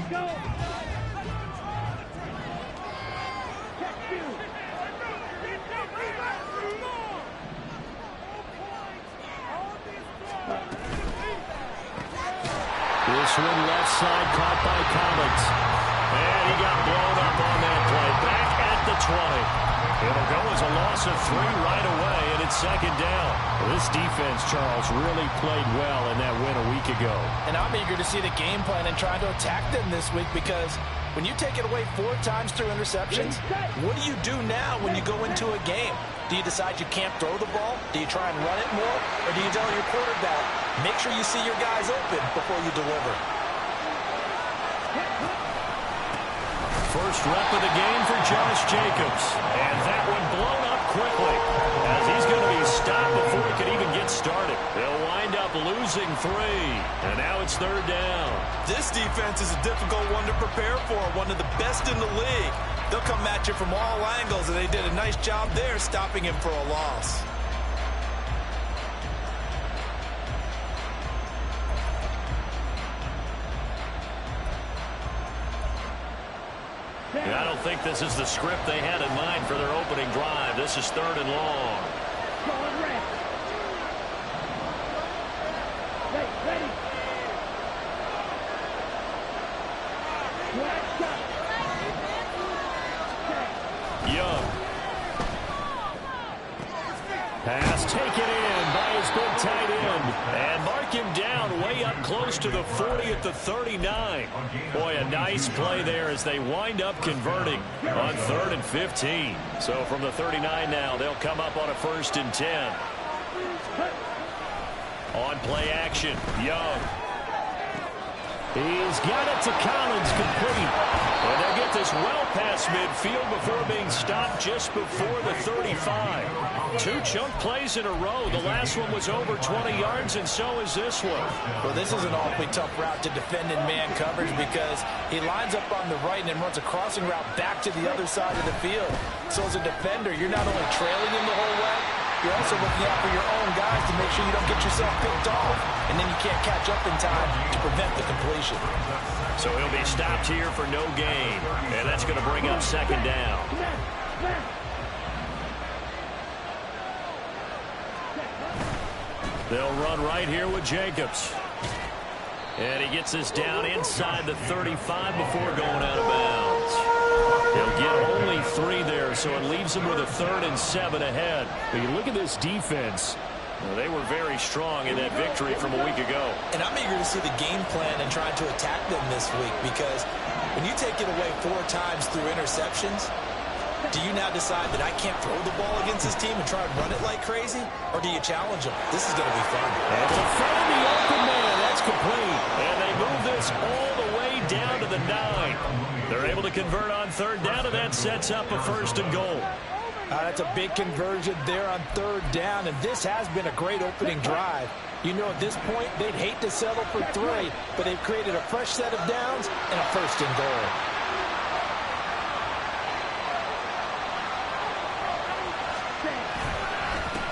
This one left side caught by Collins. And he got blown up on that play. Back at the 20. It'll go as a loss of 3 right away, and it's second down. This defense, Charles, really played well in that win a week ago. And I'm eager to see the game plan and trying to attack them this week, because when you take it away 4 times through interceptions, what do you do now when you go into a game? Do you decide you can't throw the ball? Do you try and run it more? Or do you tell your quarterback, make sure you see your guys open before you deliver? First rep of the game for Josh Jacobs. And that one blown up quickly, as he's going to be stopped before he could even get started. They'll wind up losing 3. And now it's third down. This defense is a difficult one to prepare for, one of the best in the league. They'll come at you from all angles, and they did a nice job there stopping him for a loss. I don't think this is the script they had in mind for their opening drive. This is third and long. Young. Pass taken in by his big tight end. And mark him down way up close to the 40 at the 39. Boy, a nice play there as they wind up converting on 3rd and 15. So from the 39 now, they'll come up on a 1st and 10. On play action, Young. He's got it to Collins, complete. And they'll get this well past midfield before being stopped just before the 35. 2 chunk plays in a row. The last one was over 20 yards, and so is this one. Well, this is an awfully tough route to defend in man coverage, because he lines up on the right and then runs a crossing route back to the other side of the field. So as a defender, you're not only trailing him the whole way, you're also looking out for your own guys to make sure you don't get yourself picked off, and then you can't catch up in time to prevent the completion. So he'll be stopped here for no gain, and that's going to bring up second down. They'll run right here with Jacobs. And he gets this down inside the 35 before going out of bounds. He'll get only 3 there, so it leaves him with a 3rd and 7 ahead. But you look at this defense. Well, they were very strong in that victory from a week ago. And I'm eager to see the game plan and trying to attack them this week, because when you take it away 4 times through interceptions, do you now decide that I can't throw the ball against this team and try and run it like crazy? Or do you challenge them? This is going to be fun. And to find the open man, that's complete. And they move this all the way down to the 9. They're able to convert on 3rd down, and that sets up a 1st and goal. That's a big conversion there on 3rd down, and this has been a great opening drive. You know, at this point, they'd hate to settle for 3, but they've created a fresh set of downs and a 1st and goal.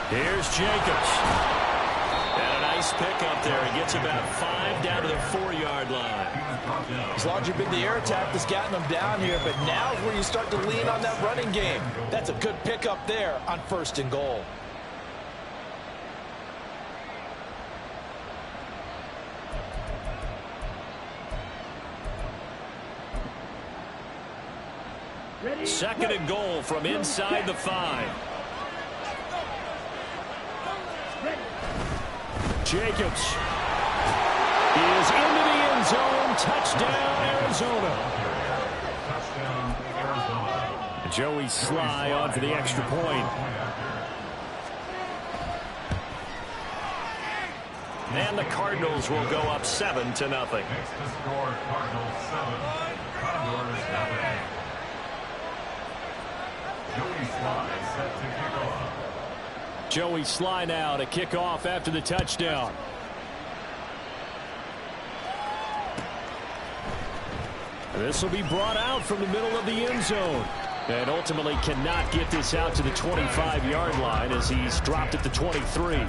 Here's Jacobs. And a nice pick up there. He gets about 5 down to the 4-yard line. As long as you've been the air attack that's gotten them down here, but now is where you start to lean on that running game. That's a good pick up there on 1st and goal. Second and goal from inside the 5. Jacobs is into the end zone. Touchdown, Arizona. Joey Sly on for the extra point. And the Cardinals will go up 7-0. Next to score, Cardinals 7, Condors 0. Joey Sly set to kick off. Joey Sly now to kick off after the touchdown. This will be brought out from the middle of the end zone. And ultimately cannot get this out to the 25-yard line as he's dropped at the 23.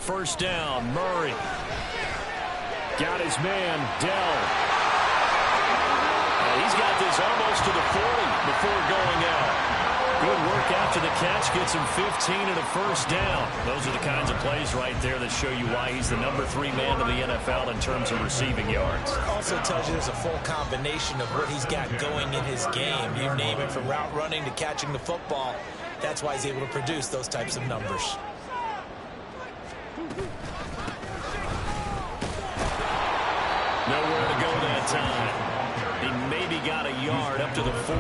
first down. Murray. Got his man, Dell. He's got this almost to the 40 before going out. Good work after the catch. Gets him 15 and a first down. Those are the kinds of plays right there that show you why he's the #3 man in the NFL in terms of receiving yards. Also tells you there's a full combination of what he's got going in his game. You name it, from route running to catching the football. That's why he's able to produce those types of numbers. Nowhere to go that time. He maybe got a yard up to the 40.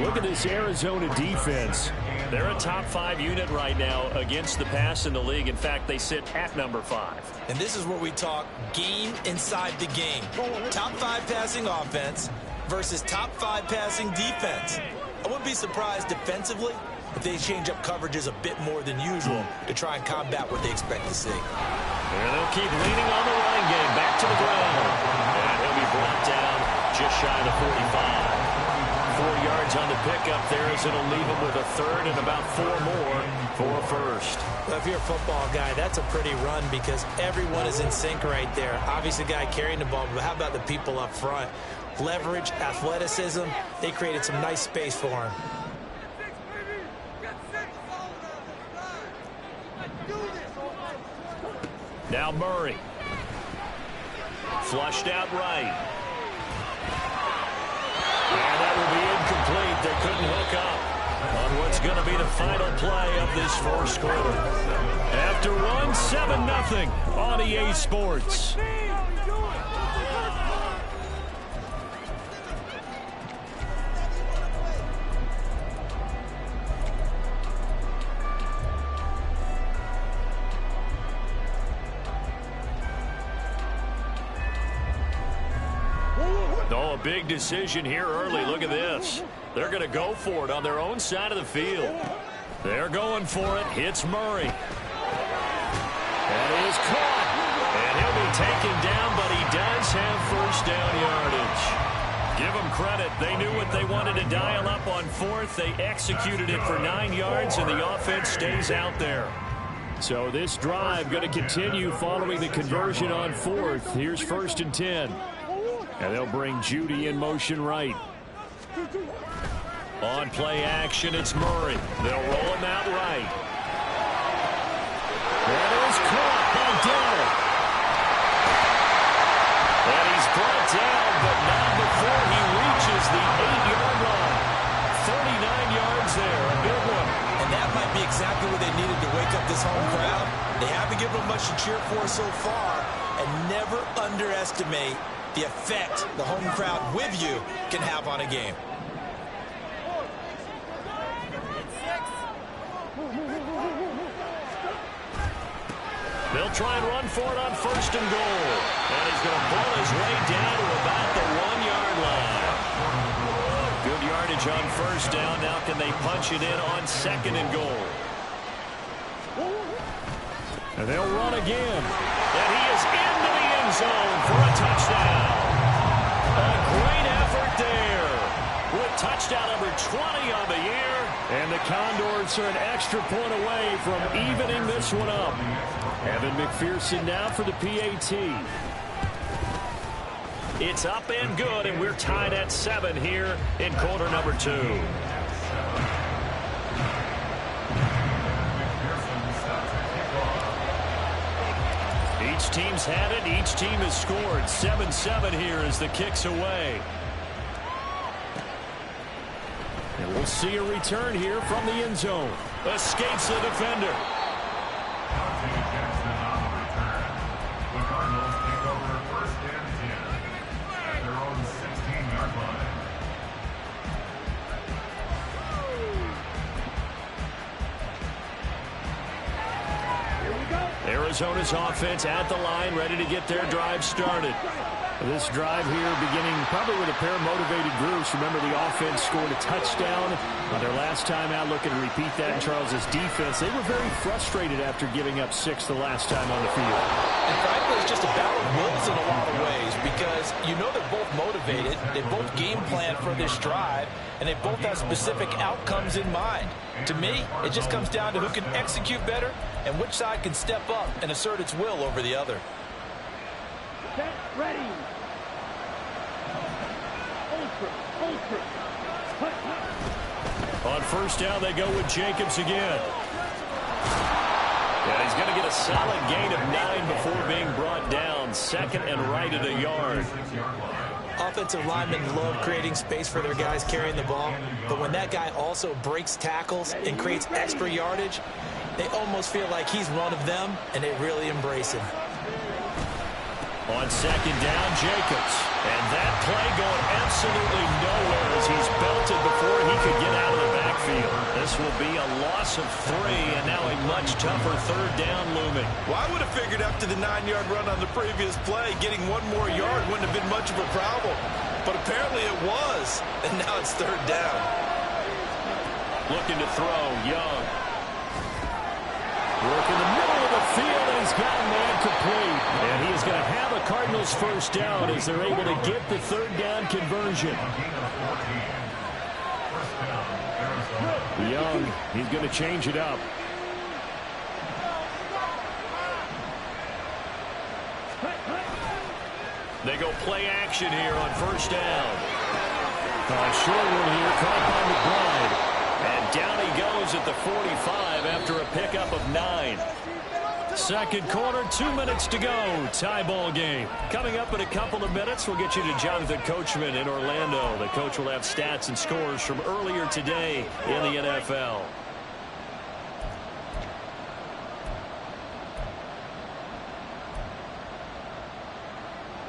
Look at this Arizona defense. They're a top 5 unit right now against the pass in the league. In fact, they sit at #5. And this is where we talk game inside the game. Top 5 passing offense versus top 5 passing defense. I wouldn't be surprised defensively if they change up coverages a bit more than usual to try and combat what they expect to see. And they'll keep leaning on the running game. Back to the ground. And he'll be brought down just shy of the 45. 4 yards on the pickup there, as it'll leave him with a third and about 4 more for a first. Well, if you're a football guy, that's a pretty run because everyone is in sync right there. Obviously, the guy carrying the ball, but how about the people up front? Leverage, athleticism, they created some nice space for him. Now Murray. Flushed out right. And that will be incomplete. They couldn't hook up on what's going to be the final play of this first quarter. After one, 7-0 on EA Sports. Oh, a big decision here early. Look at this. They're going to go for it on their own side of the field. They're going for it. Hits Murray. That is caught. And he'll be taken down, but he does have first down yardage. Give them credit. They knew what they wanted to dial up on 4th. They executed it for 9 yards, and the offense stays out there. So this drive going to continue following the conversion on 4th. Here's 1st and 10. And they'll bring Judy in motion right. On play action, it's Murray. They'll roll him out right. That is caught by Dell. And he's brought down, but not before he reaches the 8-yard line. 39 yards there, a big one. And that might be exactly what they needed to wake up this home crowd. They haven't given them much to cheer for so far, and never underestimate the effect the home crowd with you can have on a game. They'll try and run for it on 1st and goal. And he's going to pull his way down to about the 1-yard line. Good yardage on 1st down. Now can they punch it in on 2nd and goal? And they'll run again. And he is into the end zone for a touchdown. A great effort there with touchdown number 20 on the year. And the Condors are an extra point away from evening this one up. Evan McPherson now for the PAT. It's up and good, and we're tied at 7 here in quarter number 2. Each team's had it. Each team has scored. 7-7 here as the kick's away. And we'll see a return here from the end zone. Escapes the defender. The Cardinals take over 1st and 10 at their own 16-yard line. Arizona's offense at the line, ready to get their drive started. This drive here beginning probably with a pair of motivated groups. Remember, the offense scored a touchdown on their last time out. Looking to repeat that in Charles's defense. They were very frustrated after giving up 6 the last time on the field. And frankly, it's just a battle of wills in a lot of ways because you know they're both motivated. They both game plan for this drive, and they both have specific outcomes in mind. To me, it just comes down to who can execute better and which side can step up and assert its will over the other. Set, ready. On first down, they go with Jacobs again. Yeah, he's going to get a solid gain of 9 before being brought down. Second and right at a yard. Offensive linemen love creating space for their guys carrying the ball, but when that guy also breaks tackles and creates extra yardage, they almost feel like he's one of them, and they really embrace him. On second down, Jacobs. And that play going absolutely nowhere as he's belted before he could get out of the backfield. This will be a loss of 3, and now a much tougher third down looming. Well, I would have figured after the 9-yard run on the previous play, getting 1 more yard wouldn't have been much of a problem. But apparently it was, and now it's third down. Looking to throw, Young. Work in the middle of the field, and he's got a man complete. And he is going to have a Cardinals first down as they're able to get the third down conversion. Young, he's going to change it up. They go play action here on first down. Short one here, caught by McBride. And down he goes at the 45 after a pickup of 9. Second quarter, 2 minutes to go. Tie ball game. Coming up in a couple of minutes, we'll get you to Jonathan Coachman in Orlando. The coach will have stats and scores from earlier today in the NFL.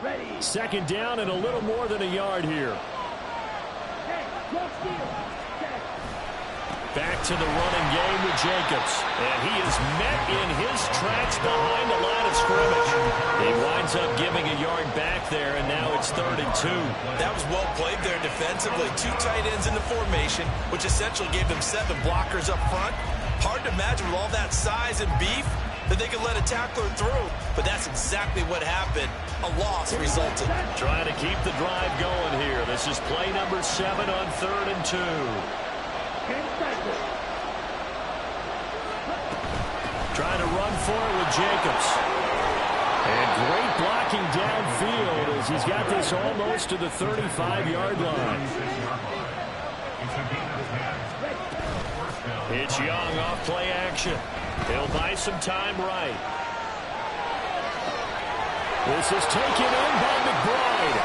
Ready. Second down and a little more than a yard here. Back to the running game with Jacobs. And he is met in his tracks behind the line of scrimmage. He winds up giving a yard back there, and now it's 3rd and 2. That was well played there defensively. 2 tight ends in the formation, which essentially gave them 7 blockers up front. Hard to imagine with all that size and beef that they could let a tackler through. But that's exactly what happened. A loss resulted. Trying to keep the drive going here. This is play number 7 on 3rd and 2. Trying to run for it with Jacobs. And great blocking downfield as he's got this almost to the 35-yard line. It's Young off play action. He'll buy some time right. This is taken in by McBride.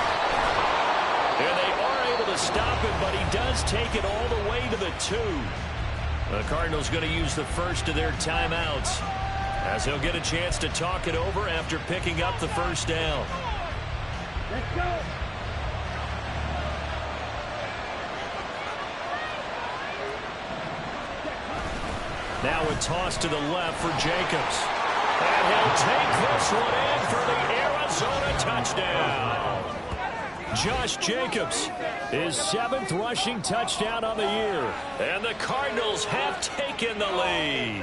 And they are able to stop him, but he does take it all the way to the 2. The Cardinals going to use the first of their timeouts as he'll get a chance to talk it over after picking up the first down. Let's go. Now a toss to the left for Jacobs. And he'll take this one in for the Arizona touchdown. Josh Jacobs, his 7th rushing touchdown on the year. And the Cardinals have taken the lead.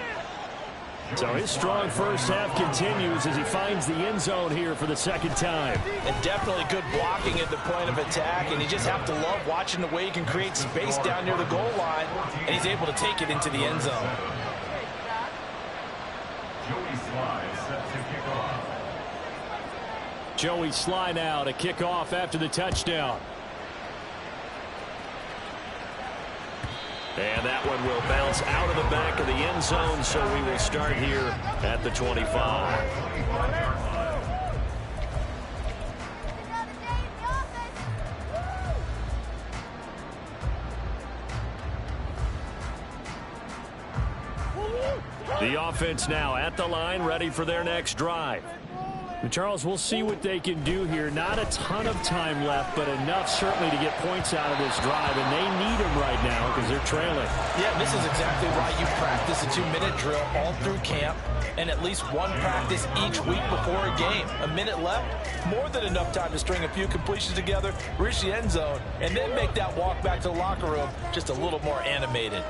So his strong first half continues as he finds the end zone here for the 2nd time. And definitely good blocking at the point of attack, and you just have to love watching the way he can create space down near the goal line, and he's able to take it into the end zone. Joey Sly now to kick off after the touchdown. And that one will bounce out of the back of the end zone, so we will start here at the 25. The offense now at the line, ready for their next drive. Charles, we'll see what they can do here. Not a ton of time left, but enough certainly to get points out of this drive, and they need them right now because they're trailing. Yeah, this is exactly why you practice a 2-minute drill all through camp and at least one practice each week before a game. A minute left, more than enough time to string a few completions together, reach the end zone, and then make that walk back to the locker room just a little more animated.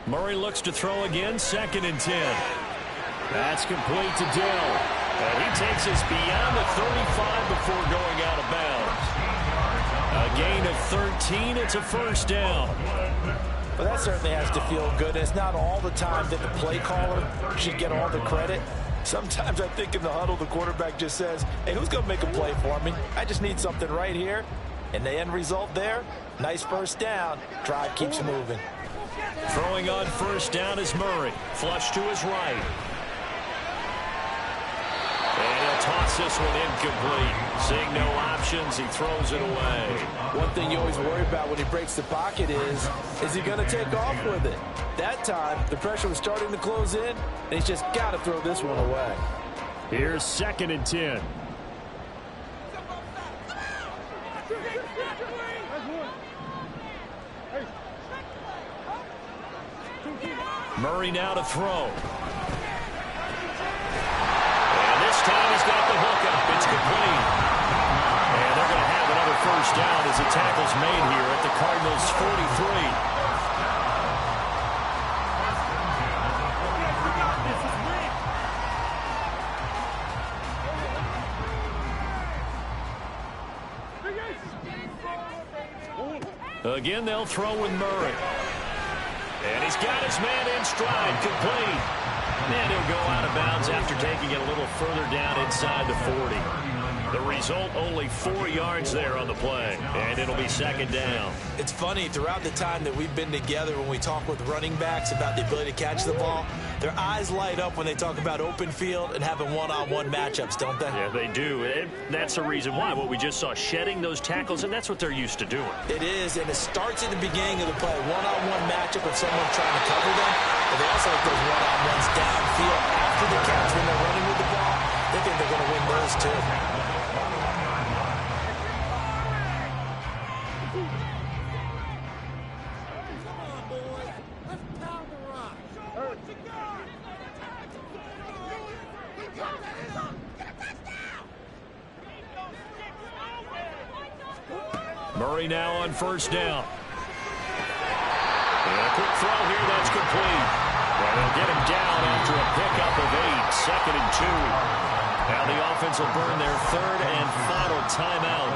Murray looks to throw again, 2nd and 10. That's complete to Dill. And he takes us beyond the 35 before going out of bounds. A gain of 13. It's a first down. Well, that certainly has to feel good. It's not all the time that the play caller should get all the credit. Sometimes I think in the huddle, the quarterback just says, hey, who's going to make a play for me? I just need something right here. And the end result there, nice first down. Drive keeps moving. Throwing on first down is Murray. Flush to his right. And he'll toss this one incomplete. Seeing no options, he throws it away. One thing you always worry about when he breaks the pocket is he going to take off with it? That time, the pressure was starting to close in, and he's just got to throw this one away. Here's 2nd and 10. Murray now to throw. And this time he's got the hook up. It's complete. And they're going to have another first down as the tackle's made here at the Cardinals' 43. Again, they'll throw with Murray. And he's got his man in stride, complete. And he'll go out of bounds after taking it a little further down inside the 40. The result, only 4 yards there on the play. And it'll be 2nd down. It's funny, throughout the time that we've been together, when we talk with running backs about the ability to catch the ball, their eyes light up when they talk about open field and having one-on-one matchups, don't they? Yeah, they do. And that's the reason why. What we just saw, shedding those tackles, and that's what they're used to doing. It is, and it starts at the beginning of the play. One-on-one matchup with someone trying to cover them, but they also like those one-on-ones downfield after the catch when they're running with the ball. They think they're going to win those, too. Murray now on first down. And a quick throw here, that's complete. Well, they'll get him down after a pickup of 8, 2nd and 2. Now the offense will burn their 3rd and final timeout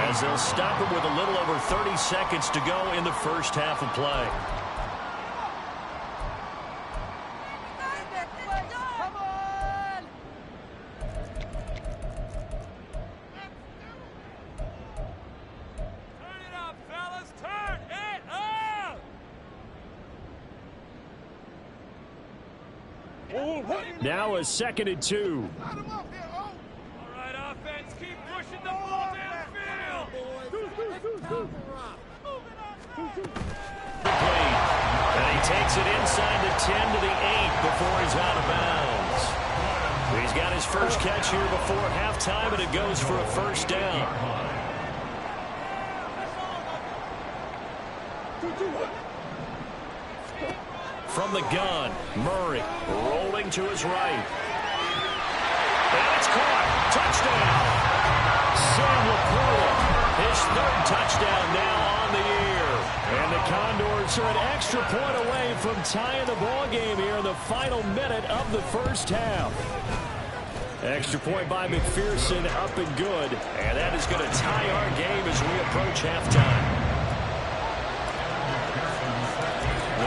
as they'll stop him with a little over 30 seconds to go in the first half of play. Now a 2nd and 2. All right, offense, keep pushing the ball downfield. And he takes it inside the 10 to the 8 before he's out of bounds. He's got his first catch here before halftime, and it goes for a first down. From the gun, Murray rolling to his right. And it's caught. Touchdown. Sam LaPorta, his 3rd touchdown now on the year. And the Condors are an extra point away from tying the ball game here in the final minute of the first half. Extra point by McPherson, up and good. And that is going to tie our game as we approach halftime.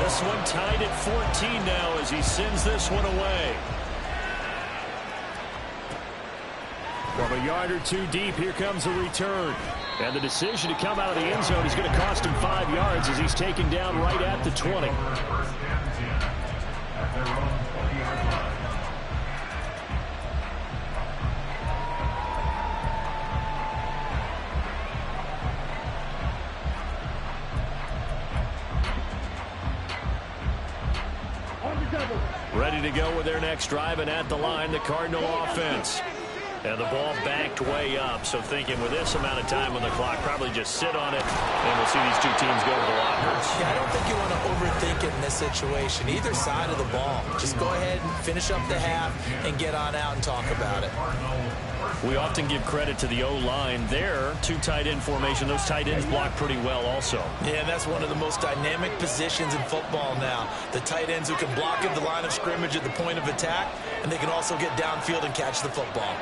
This one tied at 14 now as he sends this one away. From a yard or 2 deep, here comes the return. And the decision to come out of the end zone is going to cost him 5 yards as he's taken down right at the 20. Ready to go with their next drive, and at the line, the Cardinal offense. And the ball backed way up, so thinking with this amount of time on the clock, probably just sit on it, and we'll see these two teams go to the lockers. Yeah, I don't think you want to overthink it in this situation. Either side of the ball. Just go ahead and finish up the half and get on out and talk about it. We often give credit to the O-line there. Two tight end formation. Those tight ends block pretty well also. Yeah, and that's one of the most dynamic positions in football now. The tight ends who can block at the line of scrimmage at the point of attack, and they can also get downfield and catch the football.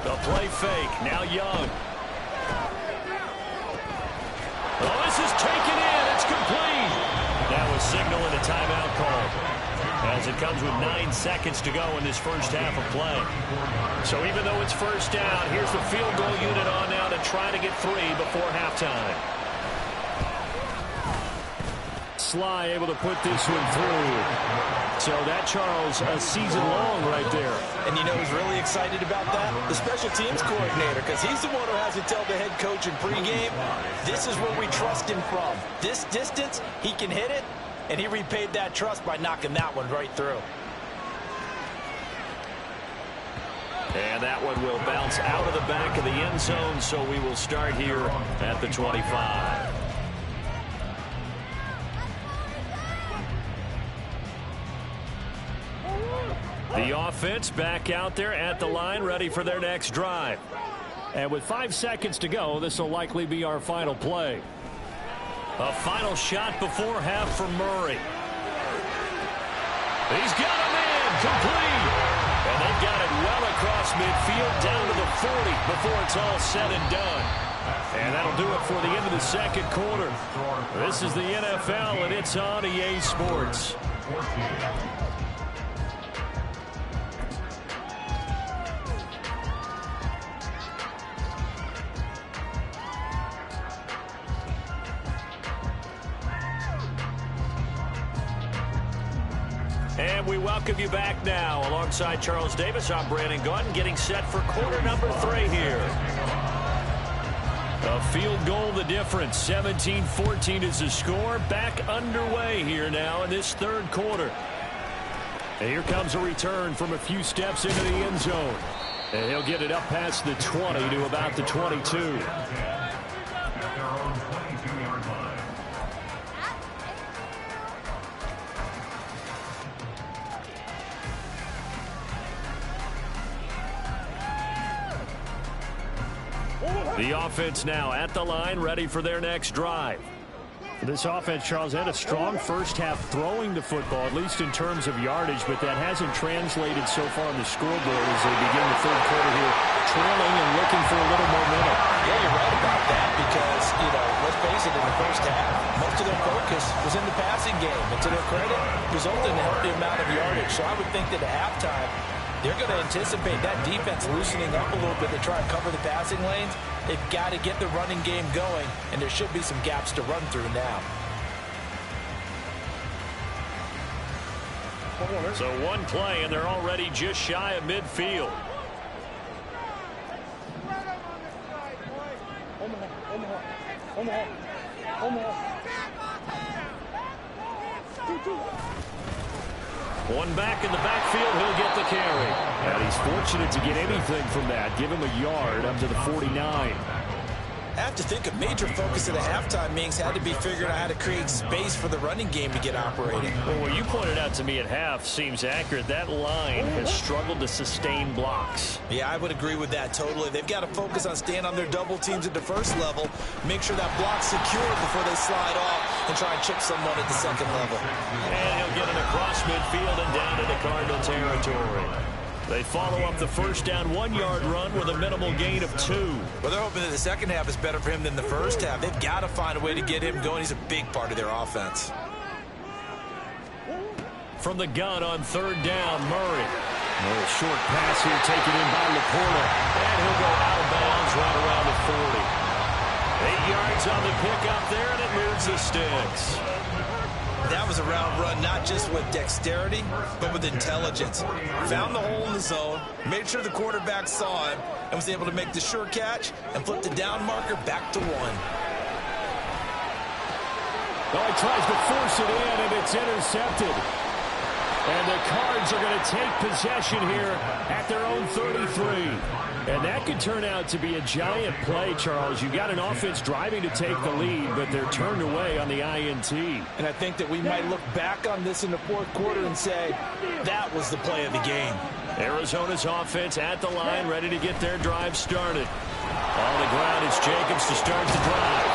The play fake. Now Young. Oh, this is taken in. It's complete. That was signal and a timeout call, as it comes with 9 seconds to go in this first half of play. So even though it's first down, here's the field goal unit on now to try to get 3 before halftime. Sly able to put this one through. So that, Charles, a season long right there. And you know who's really excited about that? The special teams coordinator, because he's the one who has to tell the head coach in pregame, this is where we trust him from. This distance, he can hit it, and he repaid that trust by knocking that one right through. And that one will bounce out of the back of the end zone, so we will start here at the 25. The offense back out there at the line, ready for their next drive. And with 5 seconds to go, this will likely be our final play. A final shot before half for Murray. He's got him in, complete. And they've got it well across midfield down to the 40 before it's all said and done. And that'll do it for the end of the second quarter. This is the NFL, and it's on EA Sports. And we welcome you back now. Alongside Charles Davis, I'm Brandon Gaudin, getting set for quarter number 3 here. A field goal the difference. 17-14 is the score. Back underway here now in this third quarter. And here comes a return from a few steps into the end zone. And he'll get it up past the 20 to about the 22. The offense now at the line, ready for their next drive. This offense, Charles, had a strong first half throwing the football, at least in terms of yardage, but that hasn't translated so far on the scoreboard as they begin the third quarter here, trailing and looking for a little momentum. Yeah, you're right about that because, let's face it, in the first half, most of their focus was in the passing game. And to their credit, resulted in a healthy amount of yardage. So I would think that at halftime, they're going to anticipate that defense loosening up a little bit to try and cover the passing lanes. They've got to get the running game going, and there should be some gaps to run through now. So one play, and they're already just shy of midfield. One back in the backfield, he'll get the carry. And he's fortunate to get anything from that. Give him a yard up to the 49. I have to think a major focus at a halftime meetings had to be figuring out how to create space for the running game to get operating. Well, what you pointed out to me at half seems accurate. That line has struggled to sustain blocks. Yeah, I would agree with that totally. They've got to focus on staying on their double teams at the first level, make sure that block's secure before they slide off and try and chip someone at the second level. And he'll get it across midfield and down into Cardinal territory. They follow up the first down 1-yard run with a minimal gain of 2. Well, they're hoping that the second half is better for him than the first half. They've got to find a way to get him going. He's a big part of their offense. From the gun on third down, Murray. A short pass here taken in by Laporta. And he'll go out of bounds right around the 40. 8 yards on the pickup there, and it moves the sticks. That was a route run, not just with dexterity, but with intelligence. Found the hole in the zone, made sure the quarterback saw him, and was able to make the sure catch and flip the down marker back to 1. Oh, he tries to force it in, and it's intercepted. And the Cards are going to take possession here at their own 33. And that could turn out to be a giant play, Charles. You've got an offense driving to take the lead, but they're turned away on the INT. And I think that we might look back on this in the fourth quarter and say, that was the play of the game. Arizona's offense at the line, ready to get their drive started. On the ground, it's Jacobs to start the drive.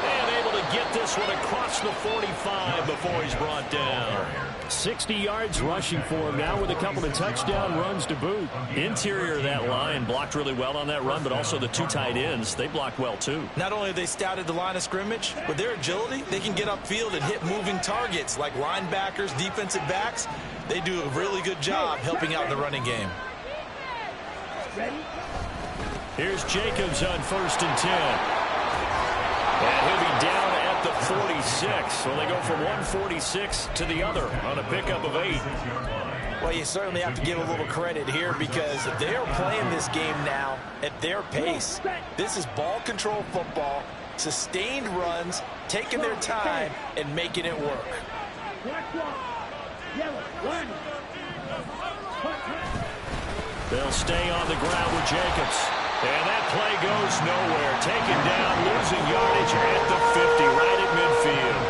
And able to get this one across the 45 before he's brought down. 60 yards rushing for him now with a couple of touchdown runs to boot. Interior of that line blocked really well on that run, but also the two tight ends, they blocked well too. Not only have they scouted the line of scrimmage, with their agility, they can get upfield and hit moving targets like linebackers, defensive backs. They do a really good job helping out in the running game. Here's Jacobs on 1st and 10. And he'll be down at the 46. So they go from 146 to the other on a pickup of 8. Well, you certainly have to give a little credit here because they are playing this game now at their pace. This is ball control football, sustained runs, taking their time and making it work. They'll stay on the ground with Jacobs. And that play goes nowhere. Taken down, losing yardage at the 50, right at midfield.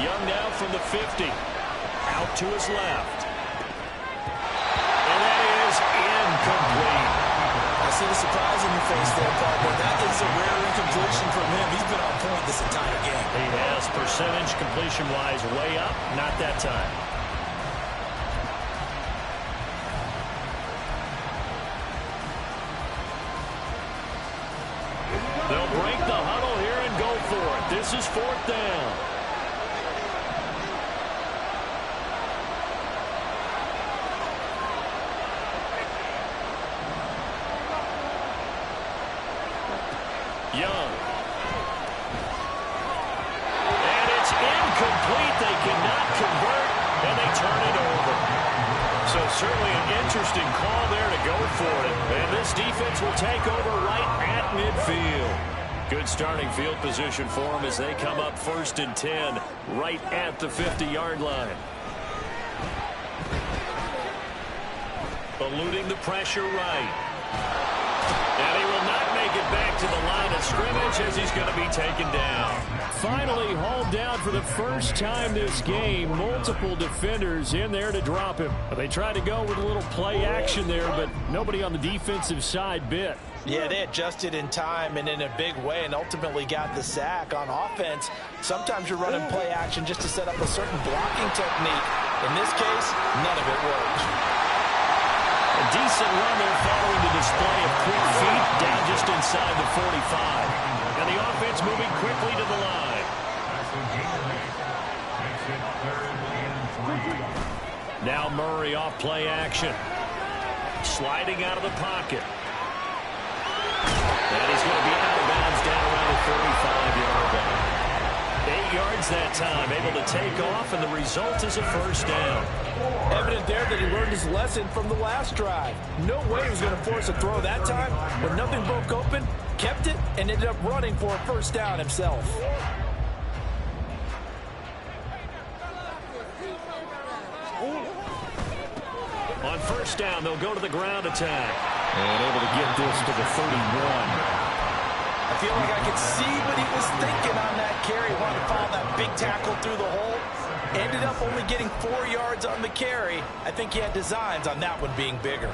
Young now from the 50. Out to his left. And that is incomplete. I see the surprise in your face there, partner. That is a rare incompletion from him. He's been on point this entire game. He has percentage completion-wise way up. Not that time. They'll break the huddle here and go for it. This is 4th down. Young. And it's incomplete. They cannot convert, and they turn it over. So certainly an interesting call there to go for it. And this defense will take over right at midfield. Good starting field position for them as they come up 1st and 10 right at the 50-yard line. Eluding the pressure right. And he will not make it back to the line of scrimmage as he's going to be taken down. Finally hauled down for the first time this game. Multiple defenders in there to drop him. They tried to go with a little play action there, but nobody on the defensive side bit. Yeah, they adjusted in time and in a big way and ultimately got the sack. On offense, sometimes you're running play action just to set up a certain blocking technique. In this case, none of it worked. A decent run there following the display of quick feet down just inside the 45. And the offense moving quickly to the line. Now Murray off play action. Sliding out of the pocket. And he's going to be out of bounds down around the 35-yard line. 8 yards that time, able to take off, and the result is a 1st down. Evident there that he learned his lesson from the last drive. No way he was going to force a throw that time. When nothing broke open, kept it, and ended up running for a 1st down himself. On 1st down, they'll go to the ground attack. And able to get this to the 31. I feel like I could see what he was thinking on that carry. Wanted to follow that big tackle through the hole. Ended up only getting 4 yards on the carry. I think he had designs on that one being bigger.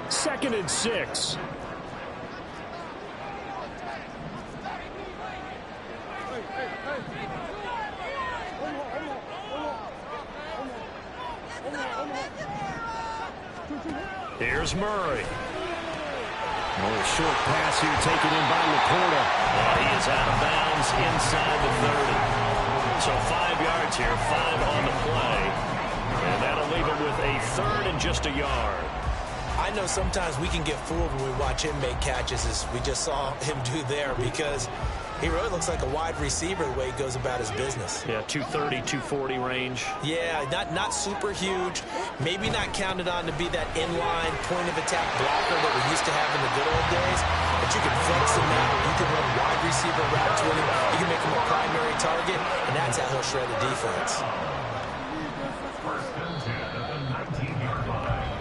Second and 6. Here's Murray. A little short pass here taken in by Laporta. And he is out of bounds inside the 30. So 5 yards here, 5 on the play. And that'll leave him with a 3rd and just a yard. I know sometimes we can get fooled when we watch him make catches, as we just saw him do there, because He really looks like a wide receiver the way he goes about his business. Yeah, 230, 240 range. Yeah, not super huge. Maybe not counted on to be that inline point-of-attack blocker that we used to have in the good old days. But you can flex him out. You can run wide receiver routes with him. You can make him a primary target, and that's how he'll shred the defense. First and 10 at the 19-yard line.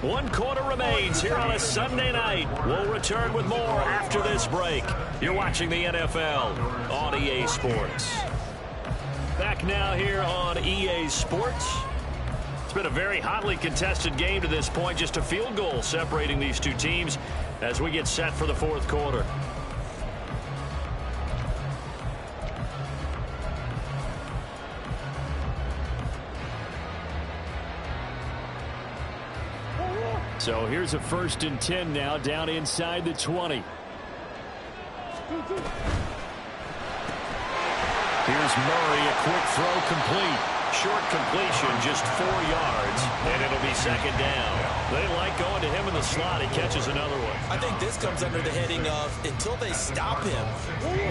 1 quarter remains here on a Sunday night. We'll return with more after this break. You're watching the NFL on EA Sports. Back now here on EA Sports. It's been a very hotly contested game to this point. Just a field goal separating these two teams as we get set for the fourth quarter. So here's a 1st and 10 now, down inside the 20. Here's Murray, a quick throw complete. Short completion, just 4 yards, and it'll be 2nd down. They like going to him in the slot. He catches another one. I think this comes under the heading of, until they stop him,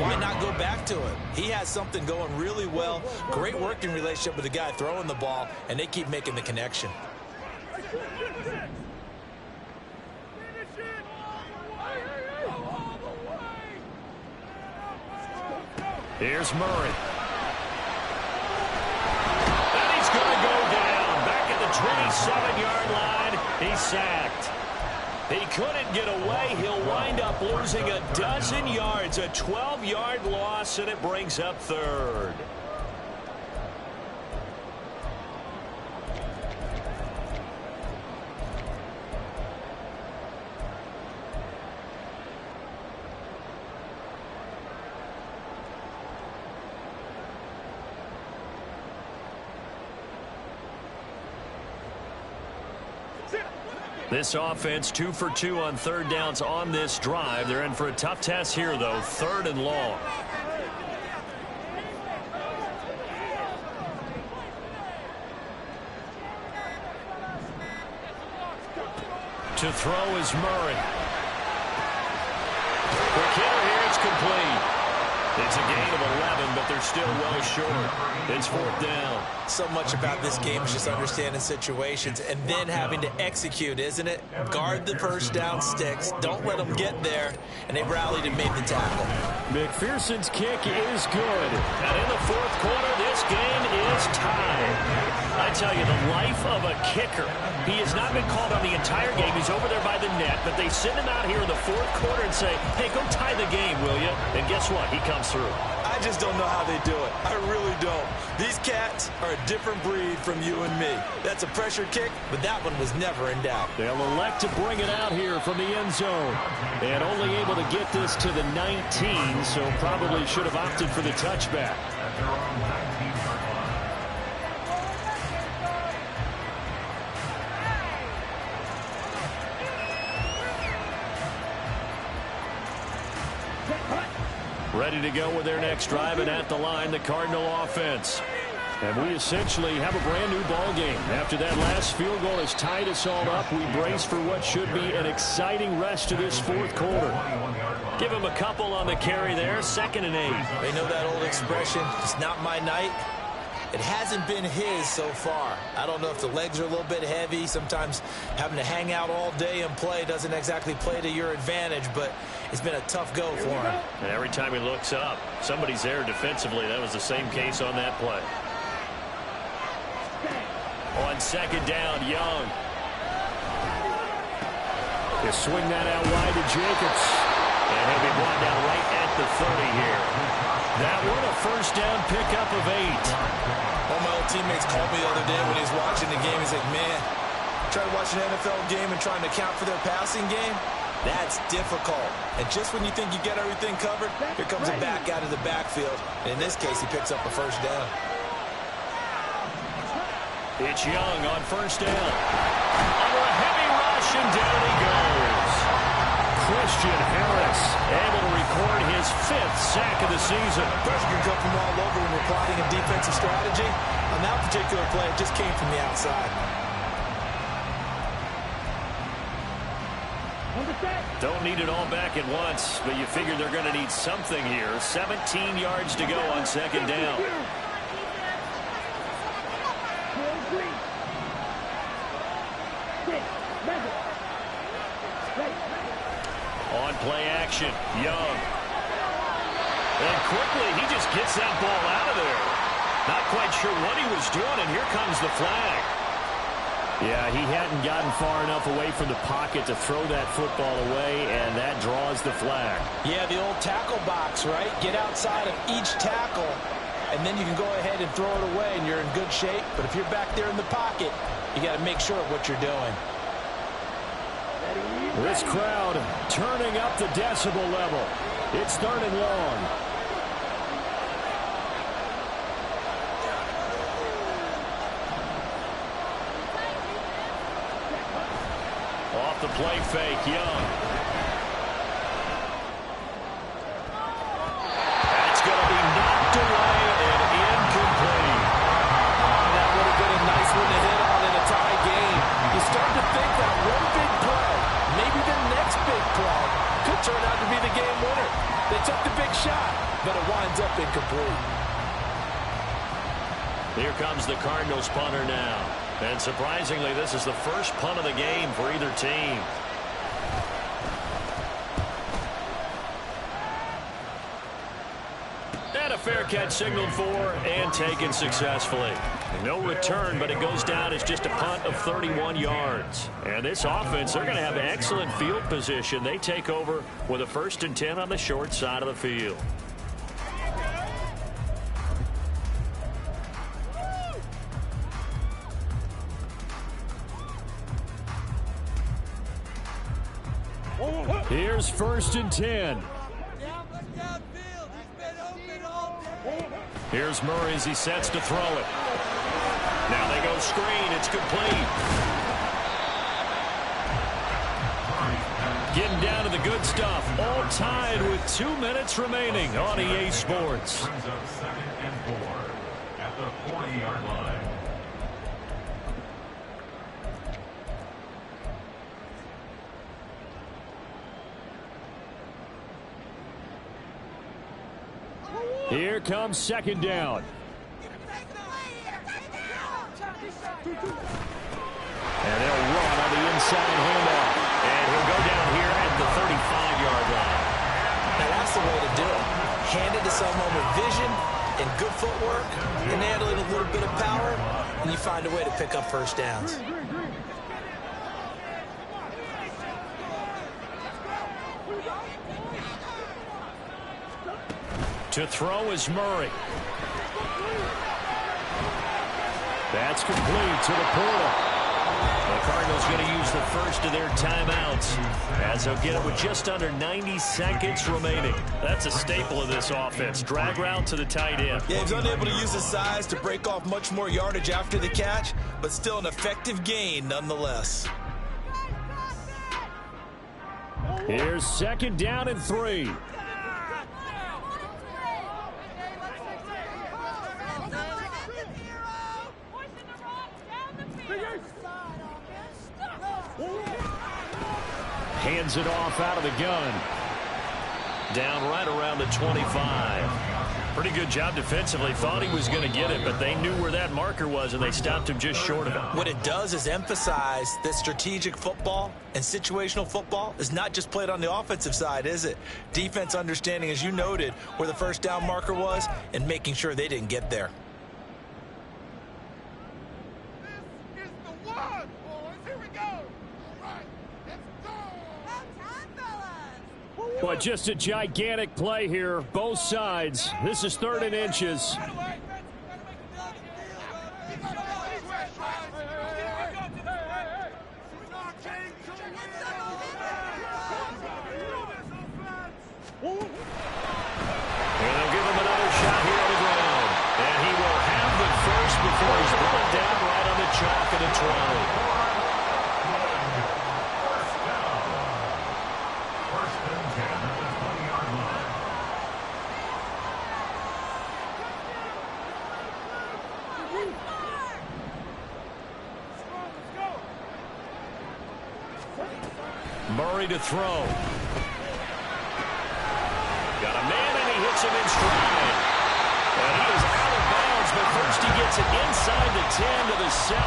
why not go back to it? He has something going really well. Great working relationship with the guy throwing the ball, and they keep making the connection. Here's Murray. And he's going to go down. Back at the 27-yard line. He's sacked. He couldn't get away. He'll wind up losing a dozen yards. A 12-yard loss, and it brings up 3rd. This offense 2 for 2 on 3rd downs on this drive. They're in for a tough test here, though. 3rd and long. To throw is Murray. Quick hitter here. It's complete. It's a gain of 11, but they're still well short. It's 4th down. So much about this game is just understanding situations and then having to execute, isn't it? Guard the first down sticks. Don't let them get there. And they rallied and made the tackle. McPherson's kick is good. And in the 4th quarter, this game is tied. I tell you, the life of a kicker. He has not been called on the entire game. He's over there by the net, but they send him out here in the 4th quarter and say, hey, go tie the game, will you? And guess what? He comes through. I just don't know how they do it. I really don't. These cats are a different breed from you and me. That's a pressure kick, but that one was never in doubt. They'll elect to bring it out here from the end zone. And only able to get this to the 19, so probably should have opted for the touchback. At their own 19-yard line. Ready to go with their next drive, and at the line, the Cardinal offense. And we essentially have a brand new ball game. After that last field goal has tied us all up, we brace for what should be an exciting rest of this 4th quarter. Give him a couple on the carry there, 2nd and 8. They know that old expression, it's not my night. It hasn't been his so far. I don't know if the legs are a little bit heavy. Sometimes having to hang out all day and play doesn't exactly play to your advantage, but it's been a tough go for him. And every time he looks up, somebody's there defensively. That was the same case on that play. On 2nd down, Young. They swing that out wide to Jacobs. And he'll be brought down right at the 30 here. That one a 1st down pickup of 8. One of my old teammates called me the other day when he was watching the game. He's like, man, trying to watch an NFL game and trying to account for their passing game, that's difficult. And just when you think you get everything covered, here comes a back out of the backfield. And in this case, he picks up a 1st down. It's Young on 1st down. Under a heavy rush, and down he goes. Christian Harris able to record his 5th sack of the season. Pressure can come from all over when we're plotting a defensive strategy. On that particular play, it just came from the outside. Don't need it all back at once, but you figure they're going to need something here. 17 yards to go on second down. On play action, Young. And quickly, he just gets that ball out of there. Not quite sure what he was doing, and here comes the flag. Yeah, he hadn't gotten far enough away from the pocket to throw that football away, and that draws the flag. Yeah, the old tackle box, right? Get outside of each tackle, and then you can go ahead and throw it away, and you're in good shape. But if you're back there in the pocket, you got to make sure of what you're doing. This crowd turning up the decibel level. It's 3rd and long. Off the play fake, Young. That's going to be knocked away and incomplete. That would have been a nice one to hit on in a tie game. You start to think that one big play, maybe the next big play, could turn out to be the game winner. They took the big shot, but it winds up incomplete. Here comes the Cardinals punter now. And surprisingly, this is the first punt of the game for either team. And a fair catch signaled for and taken successfully. No return, but it goes down as just a punt of 31 yards. And this offense, they're going to have excellent field position. They take over with a 1st and 10 on the short side of the field. Here's 1st and 10. Here's Murray as he sets to throw it. Now they go screen. It's complete. Getting down to the good stuff. All tied with 2 minutes remaining on EA Sports. Brings up 2nd and 4 at the 40-yard line. Here comes 2nd down. And they'll run on the inside handoff. And he'll go down here at the 35-yard line. Now that's the way to do it. Hand it to someone with vision and good footwork, and handling a little bit of power, and you find a way to pick up 1st downs. To throw is Murray. That's complete to the portal. The Cardinals going to use the first of their timeouts as they'll get it with just under 90 seconds remaining. That's a staple of this offense. Drag route to the tight end. Yeah, he's unable to use his size to break off much more yardage after the catch, but still an effective gain nonetheless. Here's 2nd down and 3. Hands it off out of the gun. Down right around the 25. Pretty good job defensively. Thought he was going to get it, but they knew where that marker was, and they stopped him just short of it. What it does is emphasize that strategic football and situational football is not just played on the offensive side, is it? Defense understanding, as you noted, where the 1st down marker was and making sure they didn't get there. This is the one, boys. Here we go. All right, let's go. But just a gigantic play here, both sides. This is 3rd and inches. And they'll give him another shot here on the ground. And he will have the first before he's brought down right on the chalk of the 20. Murray to throw. Got a man, and he hits him in stride. And he is out of bounds, but first he gets it inside the 10 to the 7.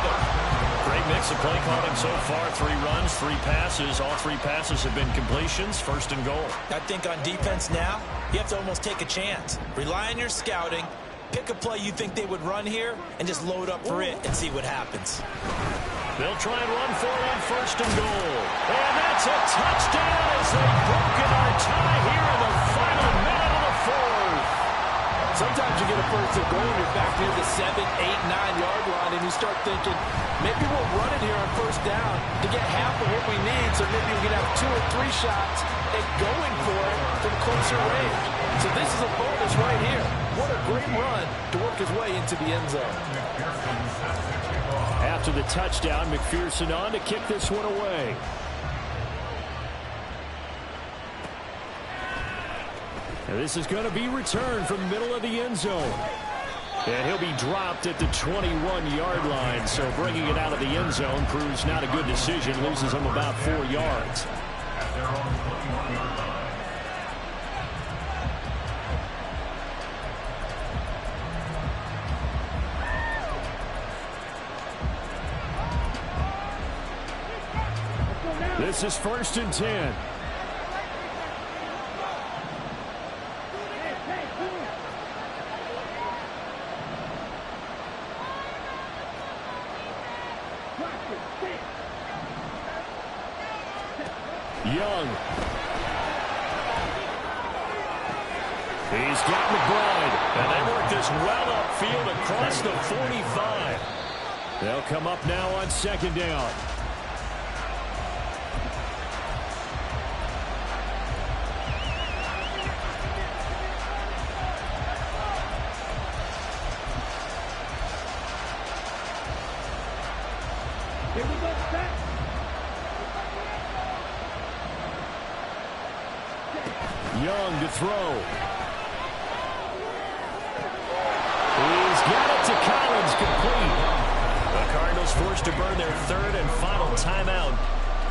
Great mix of play calling so far. 3 runs, 3 passes. All 3 passes have been completions. First and goal. I think on defense now, you have to almost take a chance. Rely on your scouting. Pick a play you think they would run here and just load up for it and see what happens. They'll try and run for it on first and goal. And that's a touchdown as they've broken our tie here in the final minute of the 4th. Sometimes you get a first and goal and you're back near the 7, 8, 9-yard line, and you start thinking, maybe we'll run it here on first down to get half of what we need, so maybe we can have 2 or 3 shots at going for it from closer range. So this is a bonus right here. What a great run to work his way into the end zone. After the touchdown, McPherson on to kick this one away. And this is going to be returned from the middle of the end zone. And he'll be dropped at the 21-yard line. So bringing it out of the end zone proves not a good decision. Loses him about 4 yards. This is 1st and 10. Young. He's got McBride. And they work this well upfield across the 45. They'll come up now on 2nd down. Here we go, set. Young to throw. He's got it to Collins, complete. The Cardinals forced to burn their 3rd and final timeout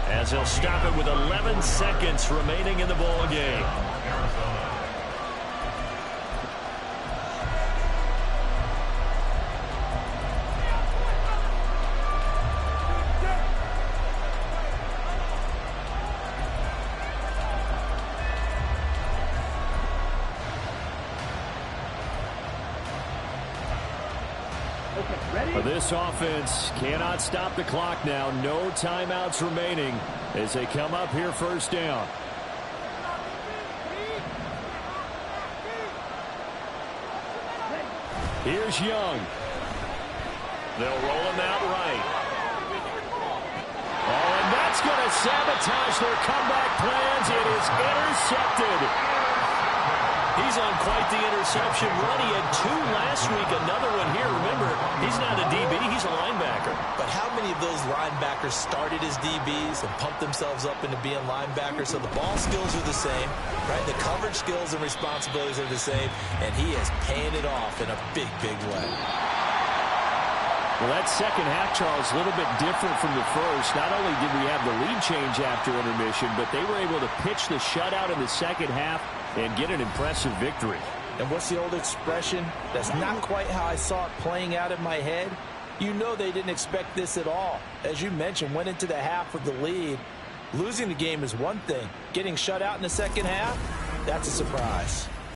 as they'll stop it with 11 seconds remaining in the ball game. This offense cannot stop the clock now. No timeouts remaining as they come up here 1st down. Here's Young. They'll roll him out right. Oh, and that's going to sabotage their comeback plans. It is intercepted. He's on quite the interception run. He had 2 last week, another one here. Remember, he's not a DB, he's a linebacker. But how many of those linebackers started as DBs and pumped themselves up into being linebackers? So the ball skills are the same, right? The coverage skills and responsibilities are the same, and he is paying it off in a big, big way. Well, that second half, Charles, a little bit different from the first. Not only did we have the lead change after intermission, but they were able to pitch the shutout in the second half and get an impressive victory. And what's the old expression? That's not quite how I saw it playing out in my head. You know they didn't expect this at all. As you mentioned, went into the half with the lead. Losing the game is one thing. Getting shut out in the second half, that's a surprise.